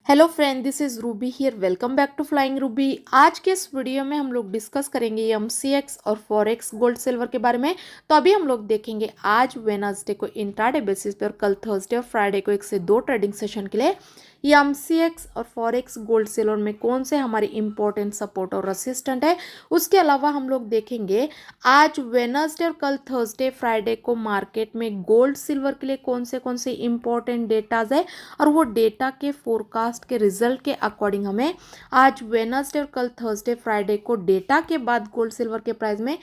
Hello friend, this is Ruby here. Welcome back to Flying Ruby. आज के इस video में हम लोग डिस्कस करेंगे एमसीएक्स और फॉरेक्स गोल्ड सिल्वर के बारे में। तो अभी हम लोग देखेंगे आज वेनसडे को इंट्राडे बेसिस पे और कल थर्सडे और फ्राइडे को 1 से 2 ट्रेडिंग सेशन के लिए ये एमसीएक्स और फॉरेक्स गोल्ड सिल्वर में कौन से हमारे इंपॉर्टेंट सपोर्ट और रेसिस्टेंट है। उसके अलावा हम लोग देखेंगे आज वेनसडे और कल थर्सडे फ्राइडे को मार्केट में गोल्ड सिल्वर के लिए कौन से इंपॉर्टेंट डेटाज है और वो डेटा के फोरकास्ट के रिजल्ट के अकॉर्डिंग हमें आज वेनसडे और कल थर्सडे फ्राइडे को डेटा के बाद गोल्ड सिल्वर के प्राइस में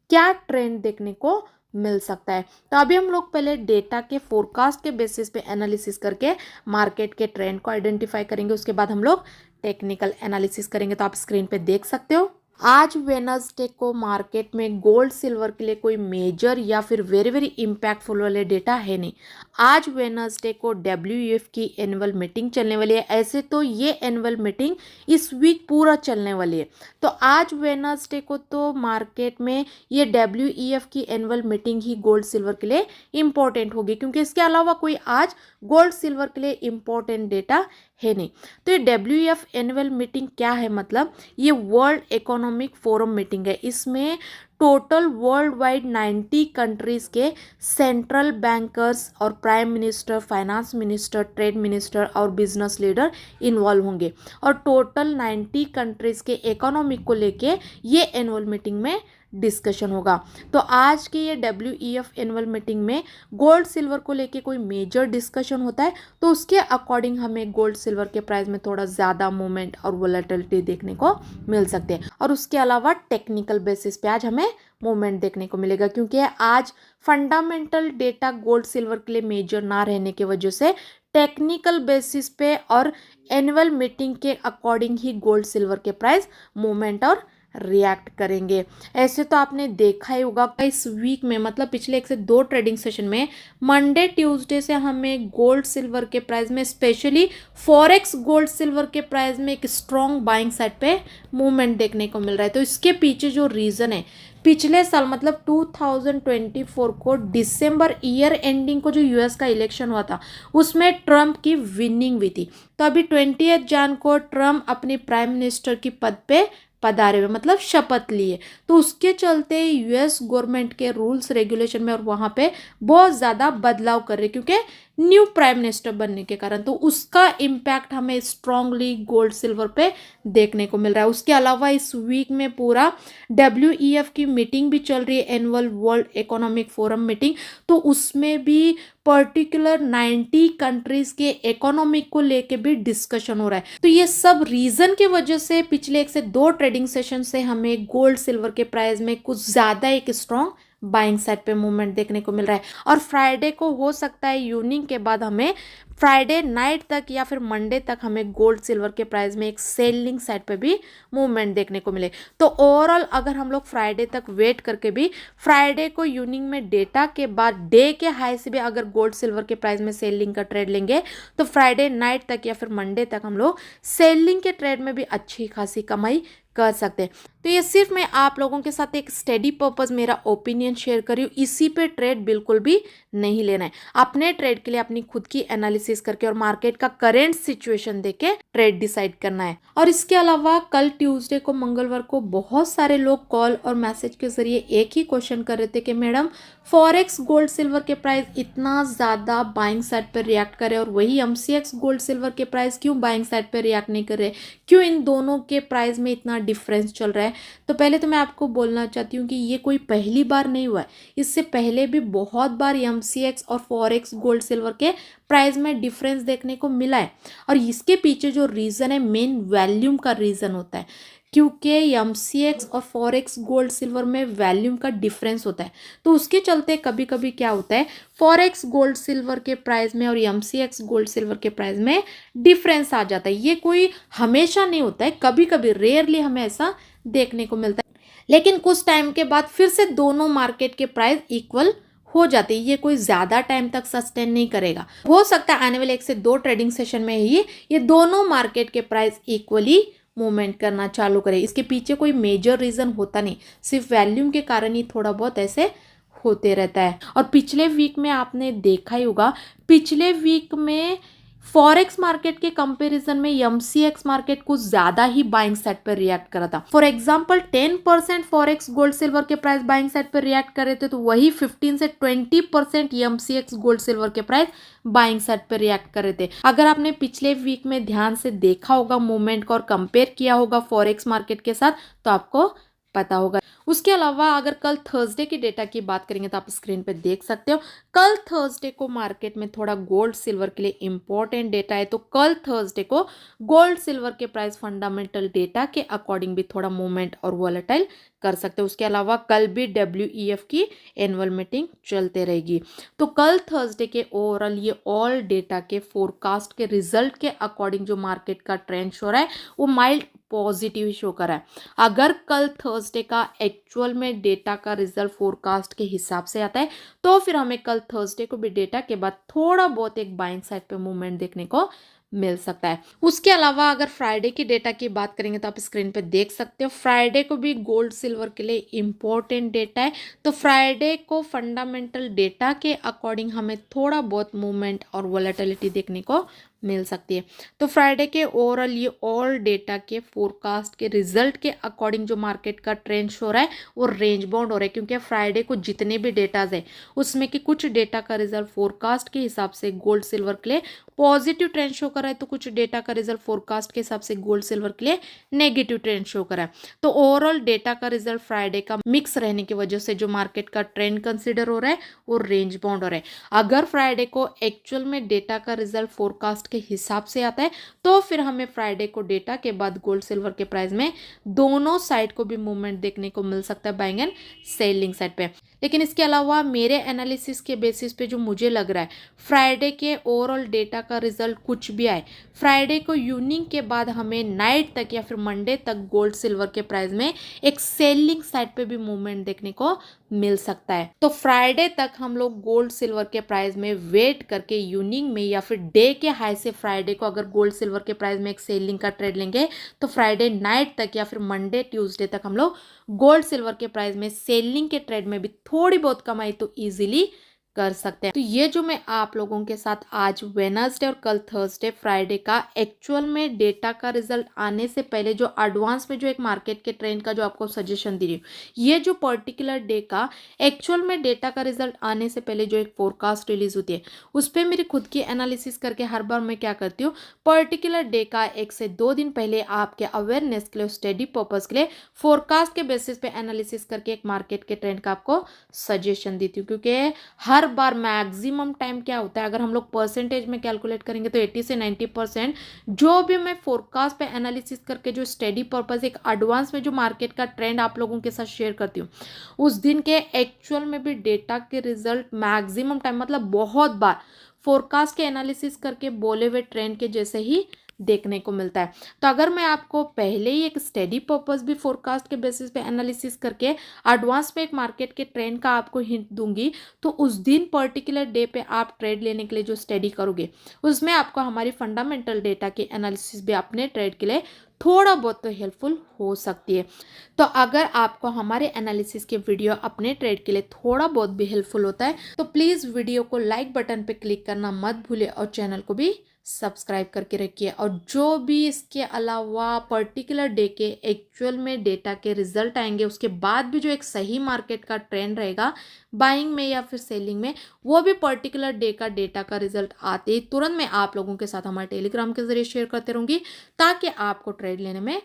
क्या ट्रेंड देखने को मिल सकता है। तो अभी हम लोग पहले डेटा के फोरकास्ट के बेसिस पे एनालिसिस करके मार्केट के ट्रेंड को आइडेंटिफाई करेंगे। उसके बाद हम लोग टेक्निकल एनालिसिस करेंगे। तो आप स्क्रीन पे देख सकते हो आज वेनसडे को मार्केट में गोल्ड सिल्वर के लिए कोई मेजर या फिर वेरी वेरी इम्पैक्टफुल वाले डेटा है नहीं। आज वेनसडे को डब्ल्यूईएफ की एनुअल मीटिंग चलने वाली है। ऐसे तो ये एनुअल मीटिंग इस वीक पूरा चलने वाली है। तो आज वेनसडे को तो मार्केट में ये डब्ल्यूईएफ की एनुअल मीटिंग ही गोल्ड सिल्वर के लिए इम्पोर्टेंट होगी, क्योंकि इसके अलावा कोई आज गोल्ड सिल्वर के लिए इम्पोर्टेंट डेटा है नहीं। तो ये डब्ल्यूईएफ एनुअल मीटिंग क्या है, मतलब ये वर्ल्ड इकोनॉमिक फोरम मीटिंग है। इसमें टोटल वर्ल्ड वाइड 90 कंट्रीज के सेंट्रल बैंकर्स और prime minister, finance minister, trade minister और बिजनेस लीडर इन्वॉल्व होंगे और टोटल 90 कंट्रीज के इकोनॉमिक को लेके ये एनुअल मीटिंग में डिस्कशन होगा। तो आज की ये डब्ल्यूईएफ एनुअल मीटिंग में गोल्ड सिल्वर को लेके कोई मेजर डिस्कशन होता है तो उसके अकॉर्डिंग हमें गोल्ड सिल्वर के प्राइस में थोड़ा ज़्यादा मूवमेंट और वोलेटिलिटी देखने को मिल सकते हैं। और उसके अलावा टेक्निकल बेसिस पे आज हमें मूवमेंट देखने को मिलेगा, क्योंकि आज फंडामेंटल डेटा गोल्ड सिल्वर के लिए मेजर ना रहने की वजह से टेक्निकल बेसिस पे और एनुअल मीटिंग के अकॉर्डिंग ही गोल्ड सिल्वर के प्राइस मूवमेंट और रिएक्ट करेंगे। ऐसे तो आपने देखा ही होगा इस वीक में, मतलब पिछले 1 से 2 ट्रेडिंग सेशन में मंडे ट्यूसडे से हमें गोल्ड सिल्वर के प्राइस में, स्पेशली फॉरेक्स गोल्ड सिल्वर के प्राइस में एक स्ट्रॉन्ग बाइंग साइड पे मूवमेंट देखने को मिल रहा है। तो इसके पीछे जो रीज़न है, पिछले साल मतलब 2024 को दिसंबर ईयर एंडिंग को जो यूएस का इलेक्शन हुआ था उसमें ट्रम्प की विनिंग हुई थी। तो अभी 20 जन को ट्रम्प अपनी प्राइम मिनिस्टर की पद पे पधारे हुए, मतलब शपथ लिए। तो उसके चलते यूएस गवर्नमेंट के रूल्स रेगुलेशन में और वहाँ पे बहुत ज़्यादा बदलाव कर रहे, क्योंकि न्यू प्राइम मिनिस्टर बनने के कारण। तो उसका इम्पैक्ट हमें स्ट्रांगली गोल्ड सिल्वर पे देखने को मिल रहा है। उसके अलावा इस वीक में पूरा डब्ल्यूईएफ की मीटिंग भी चल रही है, annual world economic forum meeting. तो उसमें भी पर्टिकुलर 90 कंट्रीज के इकोनॉमिक को लेके भी डिस्कशन हो रहा है। तो ये सब रीजन की वजह से पिछले 1 से 2 ट्रेडिंग सेशन से हमें गोल्ड सिल्वर के प्राइस में कुछ ज्यादा एक स्ट्रॉन्ग बाइंग साइड पे मूवमेंट देखने को मिल रहा है। और फ्राइडे को हो सकता है इवनिंग के बाद हमें फ्राइडे नाइट तक या फिर मंडे तक हमें गोल्ड सिल्वर के प्राइस में एक सेलिंग साइड पे भी मूवमेंट देखने को मिले। तो ओवरऑल अगर हम लोग फ्राइडे तक वेट करके भी फ्राइडे को इवनिंग में डेटा के बाद डे के हाई से भी अगर गोल्ड सिल्वर के प्राइस में सेलिंग का ट्रेड लेंगे तो फ्राइडे नाइट तक या फिर मंडे तक हम लोग सेलिंग के ट्रेड में भी अच्छी खासी कमाई कर सकते हैं। तो ये सिर्फ मैं आप लोगों के साथ एक स्टडी पर्पस मेरा ओपिनियन शेयर कर रही हूँ, इसी पे ट्रेड बिल्कुल भी नहीं लेना है। अपने ट्रेड के लिए अपनी खुद की एनालिसिस करके और मार्केट का करेंट सिचुएशन देख के ट्रेड डिसाइड करना है। और इसके अलावा कल ट्यूसडे को, मंगलवार को बहुत सारे लोग कॉल और मैसेज के जरिए एक ही क्वेश्चन कर रहे थे कि मैडम फॉरेक्स गोल्ड सिल्वर के प्राइस इतना ज़्यादा बाइंग साइड पर रिएक्ट करे और वही एमसीएक्स गोल्ड सिल्वर के प्राइस क्यों बाइंग साइड पर रिएक्ट नहीं कर रहे, क्यों इन दोनों के प्राइस में इतना डिफरेंस चल रहा है। तो पहले तो मैं आपको बोलना चाहती हूँ कि ये कोई पहली बार नहीं हुआ है, इससे पहले भी बहुत बार एमसीएक्स और फॉरेक्स गोल्ड सिल्वर के प्राइस में डिफरेंस देखने को मिला है। और इसके पीछे जो रीज़न है, मेन वैल्यूम का रीज़न होता है, क्योंकि एमसीएक्स और फॉरेक्स गोल्ड सिल्वर में वैल्यूम का डिफरेंस होता है। तो उसके चलते कभी कभी क्या होता है, फॉरेक्स गोल्ड सिल्वर के प्राइस में और एमसीएक्स गोल्ड सिल्वर के प्राइस में डिफरेंस आ जाता है। ये कोई हमेशा नहीं होता है, कभी कभी रेयरली हमें ऐसा देखने को मिलता है, लेकिन कुछ टाइम के बाद फिर से दोनों मार्केट के प्राइस इक्वल हो जाती है। ये कोई ज़्यादा टाइम तक सस्टेन नहीं करेगा। हो सकता है आने वाले 1 से 2 ट्रेडिंग सेशन में ही ये दोनों मार्केट के प्राइस इक्वली मूवमेंट करना चालू करे। इसके पीछे कोई मेजर रीज़न होता नहीं, सिर्फ वैल्यूम के कारण ही थोड़ा बहुत ऐसे होते रहता है। और पिछले वीक में आपने देखा ही होगा, पिछले वीक में फॉरेक्स मार्केट के कंपैरिजन में एमसीएक्स मार्केट कुछ ज्यादा ही बाइंग साइड पर रिएक्ट करा था। For example 10% forex gold silver के प्राइस बाइंग साइड पर रिएक्ट कर रहे थे, तो वही 15 से 20% एमसीएक्स गोल्ड सिल्वर के प्राइस बाइंग साइड पर रिएक्ट कर रहे थे। अगर आपने पिछले वीक में ध्यान से देखा होगा मूवमेंट को और कंपेयर किया होगा फॉरेक्स मार्केट के साथ, तो आपको पता होगा। उसके अलावा अगर कल थर्सडे की डेटा की बात करेंगे तो आप स्क्रीन पे देख सकते हो, कल थर्सडे को मार्केट में थोड़ा गोल्ड सिल्वर के लिए इंपॉर्टेंट डेटा है। तो कल थर्सडे को गोल्ड सिल्वर के प्राइस फंडामेंटल डेटा के अकॉर्डिंग भी थोड़ा मूवमेंट और वॉलेटाइल कर सकते हो। उसके अलावा कल भी WEF की एनुअल मीटिंग चलते रहेगी। तो कल थर्सडे के ओवरऑल ये ऑल डेटा के फोरकास्ट के रिजल्ट के अकॉर्डिंग जो मार्केट का ट्रेंड शो रहा है वो माइल्ड पॉजिटिव शो कर रहा है। अगर कल थर्सडे का एक्चुअल में डेटा का रिजल्ट फोरकास्ट के हिसाब से आता है तो फिर हमें कल थर्सडे को भी डेटा के बाद थोड़ा बहुत एक बाइंग साइड पे मूवमेंट देखने को मिल सकता है। उसके अलावा अगर फ्राइडे की डेटा की बात करेंगे तो आप स्क्रीन पे देख सकते हो, फ्राइडे को भी गोल्ड सिल्वर के लिए इंपॉर्टेंट डेटा है। तो फ्राइडे को फंडामेंटल डेटा के अकॉर्डिंग हमें थोड़ा बहुत मूवमेंट और वोलेटिलिटी देखने को मिल सकती है। तो फ्राइडे के ओवरऑल ये ऑल डेटा के फोरकास्ट के रिजल्ट के अकॉर्डिंग जो मार्केट का ट्रेंड शो रहा है वो रेंज बाउंड हो रहा है, क्योंकि फ्राइडे को जितने भी डेटाज है उसमें कि कुछ डेटा का रिजल्ट फोरकास्ट के हिसाब से गोल्ड सिल्वर के लिए पॉजिटिव ट्रेंड शो कर रहा है, तो कुछ डेटा का रिजल्ट फोरकास्ट के हिसाब से गोल्ड सिल्वर के लिए नेगेटिव ट्रेंड शो कर रहा है। तो ओवरऑल डेटा का रिजल्ट फ्राइडे का मिक्स रहने की वजह से जो मार्केट का ट्रेंड कंसिडर हो रहा है वो रेंज बाउंड हो रहा है। अगर फ्राइडे को एक्चुअल में डेटा का रिजल्ट फोरकास्ट के हिसाब से आता है तो फिर हमें फ्राइडे को डेटा के बाद गोल्ड सिल्वर के प्राइस में दोनों साइड को भी मूवमेंट देखने को मिल सकता है, बाइंग एंड सेलिंग साइड पे। लेकिन इसके अलावा मेरे एनालिसिस के बेसिस पे जो मुझे लग रहा है, फ्राइडे के ओवरऑल डेटा का रिजल्ट कुछ भी आए, फ्राइडे को इवनिंग के बाद हमें नाइट तक या फिर मंडे तक गोल्ड सिल्वर के प्राइस में एक सेलिंग साइड पे भी मूवमेंट देखने को मिल सकता है। तो फ्राइडे तक हम लोग गोल्ड सिल्वर के प्राइस में वेट करके इवनिंग में या फिर डे के हाई से फ्राइडे को अगर गोल्ड सिल्वर के प्राइस में एक सेलिंग का ट्रेड लेंगे तो फ्राइडे नाइट तक या फिर मंडे ट्यूसडे तक हम लोग गोल्ड सिल्वर के प्राइस में सेलिंग के ट्रेड में भी थोड़ी बहुत कमाई तो इजीली कर सकते हैं। तो ये जो मैं आप लोगों के साथ आज वेडनेसडे और कल थर्सडे फ्राइडे का एक्चुअल में डेटा का रिजल्ट आने से पहले जो एडवांस में जो एक मार्केट के ट्रेंड का जो आपको सजेशन दे रही हूँ, ये जो पर्टिकुलर डे का एक्चुअल में डेटा का रिजल्ट आने से पहले जो एक फोरकास्ट रिलीज होती है उस पर मेरी खुद की एनालिसिस करके हर बार मैं क्या करती हूँ, पर्टिकुलर डे का 1 से 2 दिन पहले आपके अवेयरनेस के लिए, स्टडी पर्पज के लिए फोरकास्ट के बेसिस पे एनालिसिस करके एक मार्केट के ट्रेंड का आपको सजेशन देती हूँ। क्योंकि हर बार मैक्सिमम टाइम क्या होता है, अगर हम लोग परसेंटेज में कैलकुलेट करेंगे तो 80 से 90% जो भी मैं फोरकास्ट पे एनालिसिस करके जो स्टडी पर्पज एक एडवांस में जो मार्केट का ट्रेंड आप लोगों के साथ शेयर करती हूँ, उस दिन के एक्चुअल में भी डेटा के रिजल्ट मैक्सिमम टाइम मतलब बहुत बार फोरकास्ट के एनालिसिस करके बोले हुए ट्रेंड के जैसे ही देखने को मिलता है। तो अगर मैं आपको पहले ही एक स्टडी पर्पस भी फोरकास्ट के बेसिस पे एनालिसिस करके एडवांस में एक मार्केट के ट्रेंड का आपको हिंट दूंगी, तो उस दिन पर्टिकुलर डे पे आप ट्रेड लेने के लिए जो स्टडी करोगे उसमें आपको हमारी फंडामेंटल डेटा की एनालिसिस भी अपने ट्रेड के लिए थोड़ा बहुत तो हेल्पफुल हो सकती है। तो अगर आपको हमारे एनालिसिस के वीडियो अपने ट्रेड के लिए थोड़ा बहुत भी हेल्पफुल होता है तो प्लीज़ वीडियो को लाइक बटन पे क्लिक करना मत भूलिए और चैनल को भी सब्सक्राइब करके रखिए। और जो भी इसके अलावा पर्टिकुलर डे के एक्चुअल में डेटा के रिजल्ट आएंगे उसके बाद भी जो एक सही मार्केट का ट्रेंड रहेगा बाइंग में या फिर सेलिंग में, वो भी पर्टिकुलर डे का डेटा का रिजल्ट आते ही तुरंत मैं आप लोगों के साथ हमारे टेलीग्राम के जरिए शेयर करते रहूँगी ताकि आपको ट्रेड लेने में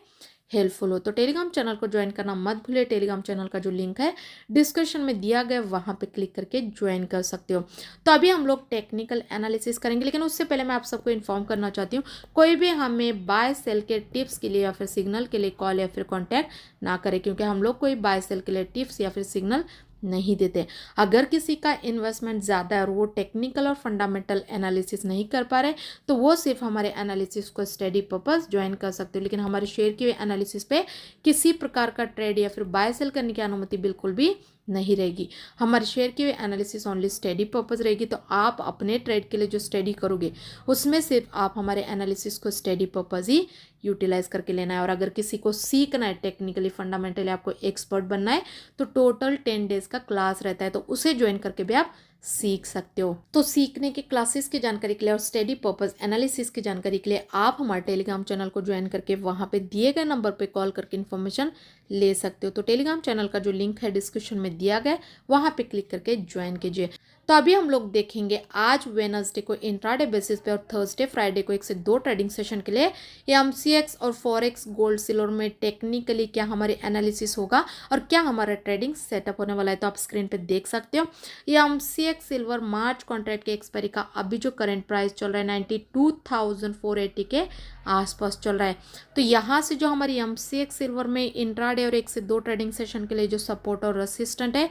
हेल्पफुल हो। तो टेलीग्राम चैनल को ज्वाइन करना मत भूलिए। टेलीग्राम चैनल का जो लिंक है डिस्क्रिप्शन में दिया गया, वहाँ पे क्लिक करके ज्वाइन कर सकते हो। तो अभी हम लोग टेक्निकल एनालिसिस करेंगे, लेकिन उससे पहले मैं आप सबको इन्फॉर्म करना चाहती हूँ, कोई भी हमें बाय सेल के टिप्स के लिए या फिर सिग्नल के लिए कॉल या फिर कॉन्टैक्ट ना करें, क्योंकि हम लोग कोई बाय सेल के लिए टिप्स या फिर सिग्नल नहीं देते। अगर किसी का इन्वेस्टमेंट ज़्यादा है और वो टेक्निकल और फंडामेंटल एनालिसिस नहीं कर पा रहे तो वो सिर्फ हमारे एनालिसिस को स्टडी पर्पस ज्वाइन कर सकते हो, लेकिन हमारे शेयर की हुई एनालिसिस पे किसी प्रकार का ट्रेड या फिर बाय सेल करने की अनुमति बिल्कुल भी नहीं रहेगी। हमारे शेयर की हुई एनालिसिस ओनली स्टडी पर्पस रहेगी। तो आप अपने ट्रेड के लिए जो स्टडी करोगे उसमें सिर्फ आप हमारे एनालिसिस को स्टडी पर्पस ही यूटिलाइज करके लेना है। और अगर किसी को सीखना है टेक्निकली फंडामेंटली आपको एक्सपर्ट बनना है तो टोटल 10 डेज का क्लास रहता है, तो उसे ज्वाइन करके भी आप सीख सकते हो। तो सीखने की क्लासेस की जानकारी के लिए और स्टडी पर्पस एनालिसिस की जानकारी के लिए आप हमारे टेलीग्राम चैनल को ज्वाइन करके वहाँ पे दिए गए नंबर पे कॉल करके इन्फॉर्मेशन ले सकते हो। तो टेलीग्राम चैनल का जो लिंक है डिस्क्रिप्शन में दिया गया है, वहाँ पे क्लिक करके ज्वाइन कीजिए। तो अभी हम लोग देखेंगे आज वेडनेसडे को इंट्राडे बेसिस पे और थर्सडे फ्राइडे को 1 से 2 ट्रेडिंग सेशन के लिए एमसीएक्स और फॉरेक्स गोल्ड सिल्वर में टेक्निकली क्या हमारी एनालिसिस होगा और क्या हमारा ट्रेडिंग सेटअप होने वाला है। तो आप स्क्रीन पे देख सकते हो ये एमसीएक्स सिल्वर मार्च कॉन्ट्रैक्ट के एक्सपायरी का अभी जो करंट प्राइस चल रहा है 92,480 के आसपास चल रहा है। तो यहाँ से जो हमारी एमसीएक्स सिल्वर में इंट्राडे और 1 से 2 ट्रेडिंग सेशन के लिए जो सपोर्ट और रेसिस्टेंट है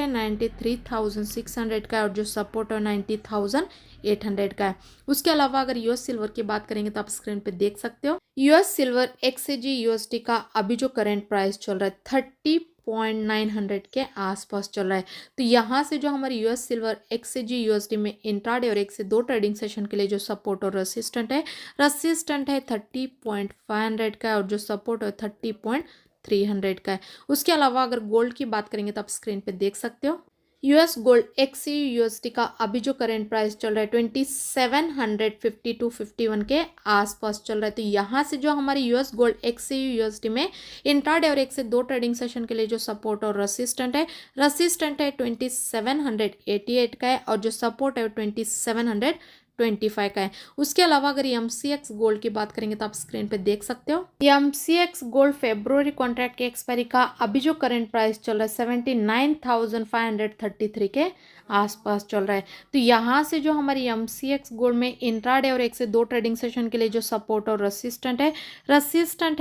93,600 का और जो सपोर्ट है 90,800 का है। उसके अलावा अगर यूएस सिल्वर की बात करेंगे तो आप स्क्रीन पे देख सकते हो यूएस सिल्वर एक्सजी यूएसडी का अभी जो करंट प्राइस चल रहा है 30.900 के आसपास चल रहा है। तो यहाँ से जो हमारी यूएस सिल्वर एक्सजी यूएसडी में इंट्राडे और 1 से 2 ट्रेडिंग सेशन के लिए जो सपोर्ट और रेसिस्टेंट है 30.500 का और जो सपोर्ट है 30.300 का है। उसके अलावा अगर गोल्ड की बात करेंगे तो आप स्क्रीन पे देख सकते हो यूएस गोल्ड एक्सी यूएसडी का अभी जो करंट प्राइस चल रहा है 2750 के आसपास चल रहा है। तो यहाँ से जो हमारी यूएस गोल्ड एक्सी यूएसडी में इंट्राडे और 1 से 2 ट्रेडिंग सेशन के लिए जो सपोर्ट और रेसिस्टेंट है 2788 का है और जो सपोर्ट है 2725 का है। उसके अलावा अगर एमसीएक्स गोल्ड की बात करेंगे तो आप स्क्रीन पे देख सकते हो एमसीएक्स गोल्ड फेब्रुअरी कॉन्ट्रैक्ट के एक्सपायरी का अभी जो करंट प्राइस चल रहा है 79,533 के आसपास चल रहा है। तो यहाँ से जो हमारी एमसीएक्स गोल्ड में इंट्राडे और 1 से 2 ट्रेडिंग सेशन के लिए जो सपोर्ट और रेसिस्टेंट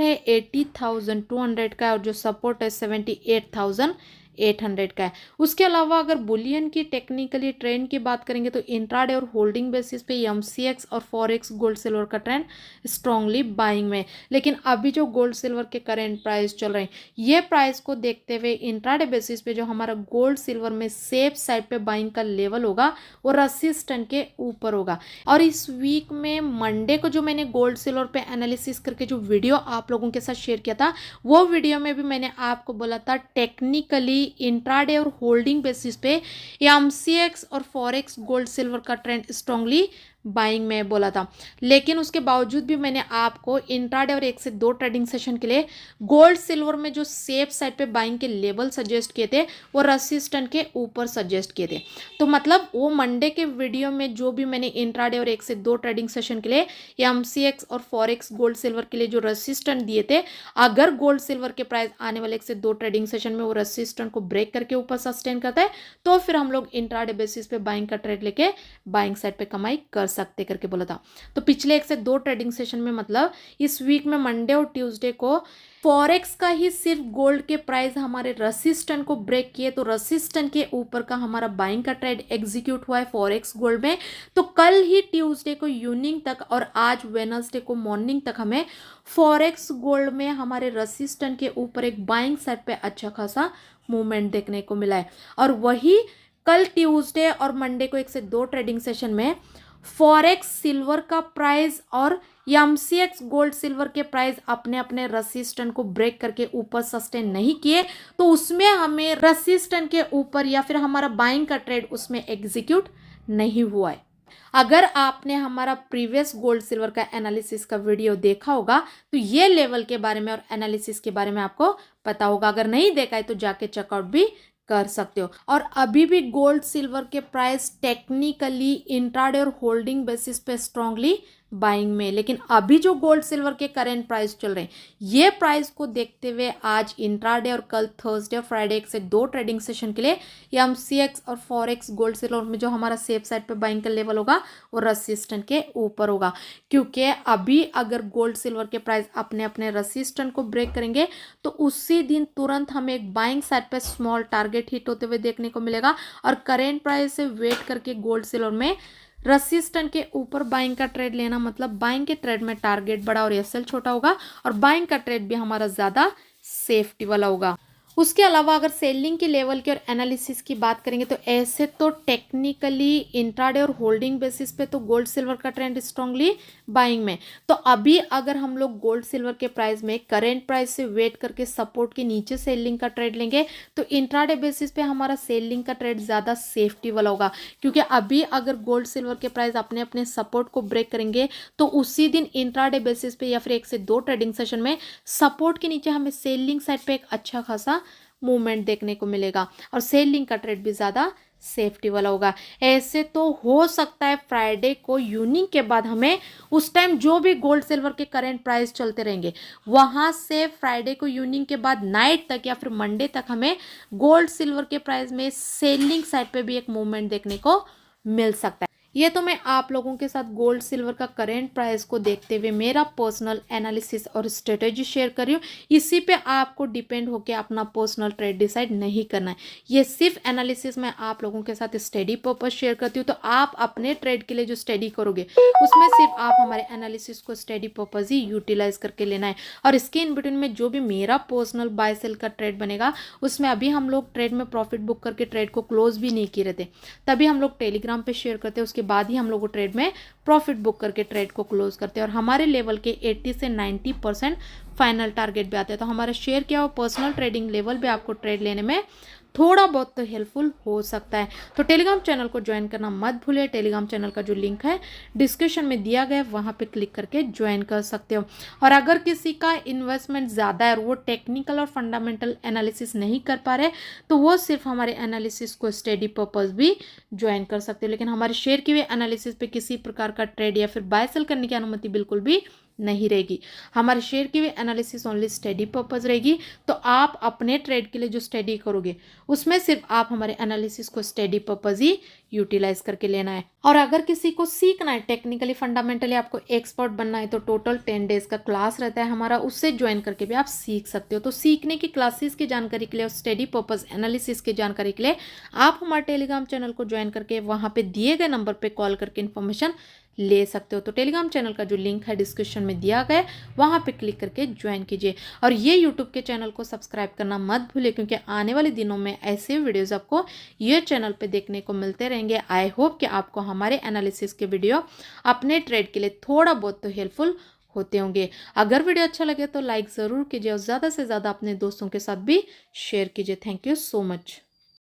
है 80,200 का और जो सपोर्ट है 78,800 का है। उसके अलावा अगर बुलियन की टेक्निकली ट्रेंड की बात करेंगे तो इंट्राडे और होल्डिंग बेसिस पे एमसीएक्स और फॉरेक्स गोल्ड सिल्वर का ट्रेंड स्ट्रांगली बाइंग में। लेकिन अभी जो गोल्ड सिल्वर के करेंट प्राइस चल रहे हैं ये प्राइस को देखते हुए इंट्राडे बेसिस पे जो हमारा गोल्ड सिल्वर में सेफ साइड पे बाइंग का लेवल होगा वो रेसिस्टेंट के ऊपर होगा। और इस वीक में मंडे को जो मैंने गोल्ड सिल्वर पे एनालिसिस करके जो वीडियो आप लोगों के साथ शेयर किया था वो वीडियो में भी मैंने आपको बोला था टेक्निकली इंट्राडे और होल्डिंग बेसिस पे एमसीएक्स और फॉरेक्स गोल्ड सिल्वर का ट्रेंड स्ट्रांगली बाइंग में बोला था। लेकिन उसके बावजूद भी मैंने आपको इंट्राडे और 1 से 2 ट्रेडिंग सेशन के लिए गोल्ड सिल्वर में जो सेफ साइड पे बाइंग के लेवल सजेस्ट किए थे वो रेसिस्टेंट के ऊपर सजेस्ट किए थे। तो मतलब वो मंडे के वीडियो में जो भी मैंने इंट्राडे और 1 से 2 ट्रेडिंग सेशन के लिए एमसीएक्स और फॉरेक्स गोल्ड सिल्वर के लिए जो रेसिस्टेंट दिए थे अगर गोल्ड सिल्वर के प्राइस आने वाले 1 से 2 ट्रेडिंग सेशन में वो रेसिस्टेंट को ब्रेक करके ऊपर सस्टेन करता है तो फिर हम लोग इंट्राडे बेसिस पे बाइंग का ट्रेड लेके बाइंग साइड पे कमाई कर सकते करके बोला था। तो पिछले 1 से 2 ट्रेडिंग सेशन में मतलब इस वीक में मंडे और ट्यूसडे को फॉरेक्स का ही सिर्फ गोल्ड के प्राइस हमारे रेसिस्टेंट को ब्रेक किए तो रेसिस्टेंट के ऊपर का हमारा बाइंग का ट्रेड एग्जीक्यूट हुआ है फॉरेक्स गोल्ड में। तो कल ही ट्यूसडे को इवनिंग तक और आज वेडनेसडे को मॉर्निंग तक हमें फॉरेक्स गोल्ड में हमारे रेसिस्टेंट के ऊपर एक बाइंग साइड पे अच्छा खासा मूवमेंट देखने को मिला है। और वही कल ट्यूसडे और मंडे को 1 से 2 ट्रेडिंग सेशन में फॉरेक्स सिल्वर का प्राइस और एमसीएक्स गोल्ड सिल्वर के प्राइस अपने अपने रेसिस्टेंट को ब्रेक करके ऊपर सस्टेन नहीं किए तो उसमें हमें रेसिस्टेंट के ऊपर या फिर हमारा बाइंग का ट्रेड उसमें एग्जीक्यूट नहीं हुआ है। अगर आपने हमारा प्रीवियस गोल्ड सिल्वर का एनालिसिस का वीडियो देखा होगा तो ये लेवल के बारे में और एनालिसिस के बारे में आपको पता होगा। अगर नहीं देखा है तो जाके चेकआउट भी कर सकते हो। और अभी भी गोल्ड सिल्वर के प्राइस टेक्निकली इंट्राडे और होल्डिंग बेसिस पे स्ट्रांगली बाइंग में। लेकिन अभी जो गोल्ड सिल्वर के करेंट प्राइस चल रहे हैं ये प्राइस को देखते हुए आज इंट्राडे और कल थर्सडे और फ्राइडे 1 से 2 ट्रेडिंग सेशन के लिए एमसीएक्स और फॉरेक्स गोल्ड सिल्वर में जो हमारा सेफ साइड पे बाइंग का लेवल होगा वो रेसिस्टेंट के ऊपर होगा। क्योंकि अभी अगर गोल्ड सिल्वर के प्राइस अपने अपने रेसिस्टेंट को ब्रेक करेंगे तो उसी दिन तुरंत हमें एक बाइंग साइड पे स्मॉल टारगेट हिट होते हुए देखने को मिलेगा। और करेंट प्राइस से वेट करके गोल्ड सिल्वर में रेसिस्टेंट के ऊपर बाइंग का ट्रेड लेना मतलब बाइंग के ट्रेड में टारगेट बड़ा और एसएल छोटा होगा और बाइंग का ट्रेड भी हमारा ज़्यादा सेफ्टी वाला होगा। उसके अलावा अगर सेलिंग के लेवल की और एनालिसिस की बात करेंगे तो ऐसे तो टेक्निकली इंट्राडे और होल्डिंग बेसिस पे तो गोल्ड सिल्वर का ट्रेंड स्ट्रांगली बाइंग में। तो अभी अगर हम लोग गोल्ड सिल्वर के प्राइस में करेंट प्राइस से वेट करके सपोर्ट के नीचे सेलिंग का ट्रेड लेंगे तो इंट्राडे बेसिस पे हमारा सेलिंग का ट्रेड ज़्यादा सेफ्टी वाला होगा, क्योंकि अभी अगर गोल्ड सिल्वर के प्राइस अपने अपने सपोर्ट को ब्रेक करेंगे तो उसी दिन इंट्राडे बेसिस पे या फिर 1 से 2 ट्रेडिंग सेशन में सपोर्ट के नीचे हमें सेलिंग साइड पे एक अच्छा खासा मूवमेंट देखने को मिलेगा और सेलिंग का ट्रेड भी ज़्यादा सेफ्टी वाला होगा। ऐसे तो हो सकता है फ्राइडे को यूनिंग के बाद हमें उस टाइम जो भी गोल्ड सिल्वर के करंट प्राइस चलते रहेंगे वहां से फ्राइडे को यूनिंग के बाद नाइट तक या फिर मंडे तक हमें गोल्ड सिल्वर के प्राइस में सेलिंग साइड पे भी एक मूवमेंट देखने को मिल सकता है। ये तो मैं आप लोगों के साथ गोल्ड सिल्वर का करेंट प्राइस को देखते हुए मेरा पर्सनल एनालिसिस और स्ट्रेटेजी शेयर कर रही हूँ। इसी पे आपको डिपेंड होकर अपना पर्सनल ट्रेड डिसाइड नहीं करना है। ये सिर्फ एनालिसिस मैं आप लोगों के साथ स्टडी पर्पस शेयर करती हूँ, तो आप अपने ट्रेड के लिए जो स्टडी करोगे उसमें सिर्फ आप हमारे एनालिसिस को स्टडी पर्पस ही यूटिलाइज करके लेना है। और इसके इन बिटवीन में जो भी मेरा पर्सनल बाय सेल का ट्रेड बनेगा उसमें अभी हम लोग ट्रेड में प्रॉफिट बुक करके ट्रेड को क्लोज भी नहीं किए रहते, तभी हम लोग टेलीग्राम पे शेयर करते हैं। उसके बाद ही हम लोग ट्रेड में प्रॉफिट बुक करके ट्रेड को क्लोज करते हैं और हमारे लेवल के 80 से 90% फाइनल टारगेट भी आते हैं। तो हमारा शेयर क्या हो पर्सनल ट्रेडिंग लेवल भी आपको ट्रेड लेने में थोड़ा बहुत तो हेल्पफुल हो सकता है। तो टेलीग्राम चैनल को ज्वाइन करना मत भूलिए। टेलीग्राम चैनल का जो लिंक है डिस्क्रिप्शन में दिया गया है, वहाँ पे क्लिक करके ज्वाइन कर सकते हो। और अगर किसी का इन्वेस्टमेंट ज़्यादा है और वो टेक्निकल और फंडामेंटल एनालिसिस नहीं कर पा रहे तो वो सिर्फ हमारे एनालिसिस को स्टडी पर्पस भी ज्वाइन कर सकते हो, लेकिन हमारे शेयर किए हुए एनालिसिस पे किसी प्रकार का ट्रेड या फिर बाय सेल करने की अनुमति बिल्कुल भी नहीं रहेगी। हमारे शेयर की भी एनालिसिस ओनली स्टडी पर्पस रहेगी। तो आप अपने ट्रेड के लिए जो स्टडी करोगे उसमें सिर्फ आप हमारे एनालिसिस को स्टडी पर्पस ही यूटिलाइज करके लेना है। और अगर किसी को सीखना है टेक्निकली फंडामेंटली आपको एक्सपर्ट बनना है तो टोटल 10 डेज का क्लास रहता है हमारा, उससे ज्वाइन करके भी आप सीख सकते हो। तो सीखने की क्लासेस की जानकारी के लिए और स्टडी पर्पस एनालिसिस की जानकारी के लिए आप हमारे टेलीग्राम चैनल को ज्वाइन करके वहाँ पे दिए गए नंबर पे कॉल करके इन्फॉर्मेशन ले सकते हो। तो टेलीग्राम चैनल का जो लिंक है डिस्क्रिप्शन में दिया गया है, वहाँ पे क्लिक करके ज्वाइन कीजिए। और ये यूट्यूब के चैनल को सब्सक्राइब करना मत भूलिए, क्योंकि आने वाले दिनों में ऐसे वीडियोज़ आपको ये चैनल पे देखने को मिलते रहेंगे। आई होप कि आपको हमारे एनालिसिस के वीडियो अपने ट्रेड के लिए थोड़ा बहुत तो हेल्पफुल होते होंगे। अगर वीडियो अच्छा लगे तो लाइक ज़रूर कीजिए और ज़्यादा से ज़्यादा अपने दोस्तों के साथ भी शेयर कीजिए। Thank you so much.